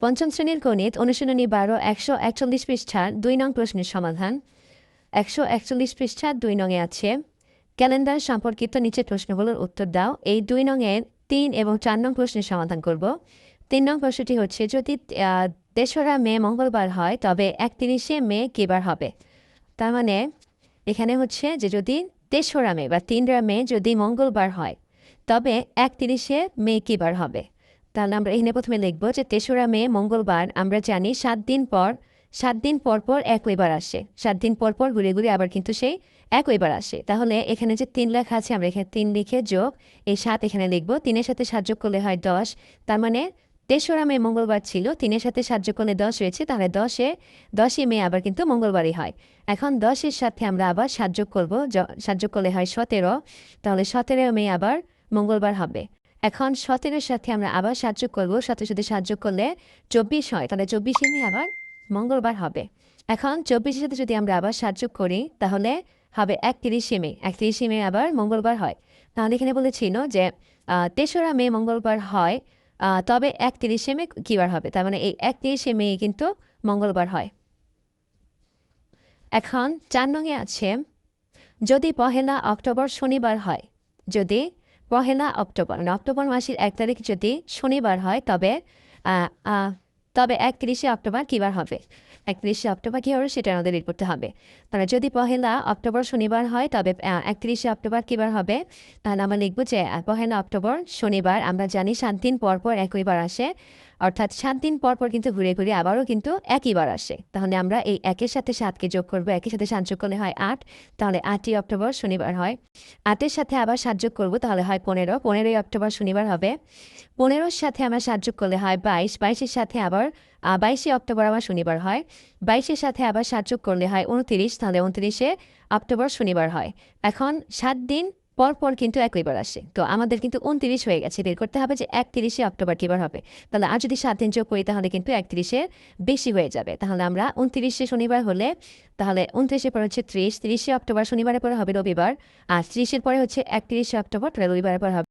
পঞ্চম শ্রেণীর গণিত অনুশীলনী 12 141 পৃষ্ঠার 2 নং প্রশ্নের সমাধান। 141 পৃষ্ঠার 2 নংয়ে আছে ক্যালেন্ডার সম্পর্কিত নিচের প্রশ্নগুলোর উত্তর দাও। এই 2 নংয়ের 3 এবং 4 নং প্রশ্নের সমাধান করব। 3 নং প্রশ্নটি হচ্ছে, যদি 3রা মে মঙ্গলবার হয় তবে 31শে মে কী বার হবে? তার মানে এখানে হচ্ছে যে যদি 3রা মে বা 3রা মে যদি মঙ্গলবার হয় তবে 31শে মে কী বার হবে? তাহলে আমরা এখানে প্রথমে লিখব যে 3রা মে মঙ্গলবার আমরা জানি 7 দিন পর পর একইবার আসে। 7 দিন পর পর ঘুরে ঘুরে আবার কিন্তু সেই একইবার আসে। তাহলে এখানে যে 3 লেখা আছে আমরা এখানে 3 লিখে যোগ এই 7 এখানে লিখব। 3-এর সাথে 7 যোগ করলে হয় 10। তার মানে 3রা মে মঙ্গলবার ছিল, 3-এর সাথে 7 যোগ করলে 10 হয়েছে, তাহলে 10ই মে আবার কিন্তু মঙ্গলবারই হয়। এখন 10-এর সাথে আমরা আবার 7 যোগ করব, 7 যোগ করলে হয় 17, তাহলে 17 মে আবার মঙ্গলবার হবে। এখন 17-এর সাথে আমরা আবার 7 যোগ করবো, 7-এর সাথে 7 যোগ করলে 24 হয়, তাহলে 24শে মে আবার মঙ্গলবার হবে। এখন 24-এর সাথে যদি আমরা আবার 7 যোগ করি তাহলে হবে 31শে মে, 31শে মে আবার মঙ্গলবার হয়। তাহলে এখানে বলেছিল যে 3রা মে মঙ্গলবার হয়, তবে 31শে মে কী বার হবে? তার মানে এই 31শে মে কিন্তু মঙ্গলবার হয়। এখন 4 নংয়ে আছে, যদি 1 অক্টোবর শনিবার হয়, যদি 1 অক্টোবর মানে অক্টোবর মাসের 1 তারিখ যদি শনিবার হয় তবে 31শে অক্টোবর কী বার হবে? 31শে অক্টোবর কী হবে সেটা আমাদের বের করতে হবে। তাহলে যদি 1 অক্টোবর শনিবার হয় তবে 31শে অক্টোবর কী বার হবে? তাহলে আমরা লিখব যে 1 অক্টোবর শনিবার আমরা জানি 7 দিন পর পর একইবার আসে, অর্থাৎ 7 দিন পর পর কিন্তু ঘুরে ঘুরে আবারও কিন্তু একইবার আসে। তাহলে আমরা এই 1-এর সাথে 7কে যোগ করবো, 1-এর সাথে 7 যোগ করলে হয় 8, তাহলে 8ই অক্টোবর শনিবার হয়। 8-এর সাথে আবার 7 যোগ করবো, তাহলে হয় 15, 15ই অক্টোবর শনিবার হবে। 15-এর সাথে আমরা 7 যোগ করলে হয় 22, 22-এর সাথে আবার 22শে অক্টোবর আবার শনিবার হয়। 22-এর সাথে আবার 7 যোগ করলে হয় 29, তাহলে 29শে অক্টোবর শনিবার হয়। এখন 7 দিন পর পর কিন্তু একইবার আসে, তো আমাদের কিন্তু 29 হয়ে গেছে। বের করতে হবে যে 31শে অক্টোবর কী বার হবে। তাহলে আর যদি 7 দিন যোগ করি তাহলে কিন্তু 31-এর বেশি হয়ে যাবে। তাহলে আমরা 29শে শনিবার হলে তাহলে 29-এর পরে হচ্ছে 30, 30শে অক্টোবর শনিবারের পরে হবে রবিবার, আর 30-এর পরে হচ্ছে 31শে অক্টোবর, তাহলে রবিবারের পর হবে